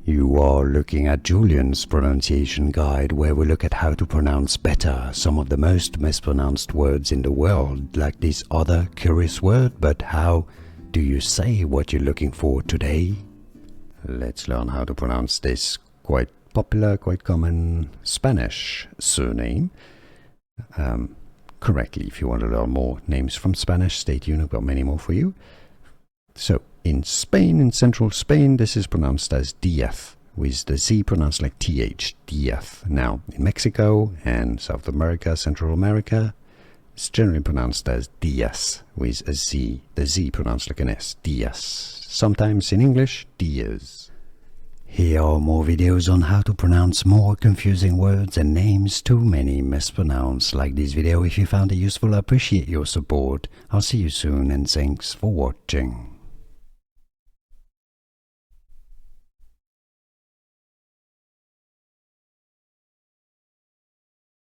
You are looking at Julian's pronunciation guide, where we look at how to pronounce better some of the most mispronounced words in the world, like this other curious word. But how do you say what you're looking for today? Let's learn how to pronounce this quite popular, quite common Spanish surname correctly. If you want to learn more names from Spanish, stay tuned, I've got many more for you. So, in Spain, in central Spain, this is pronounced as Diaz, with the Z pronounced like TH, Diaz. Now, in Mexico and South America, Central America, it's generally pronounced as Diaz, with a Z, the Z pronounced like an S, Diaz. Sometimes in English, Diaz. Here are more videos on how to pronounce more confusing words and names too many mispronounced. Like this video if you found it useful. I appreciate your support. I'll see you soon and thanks for watching.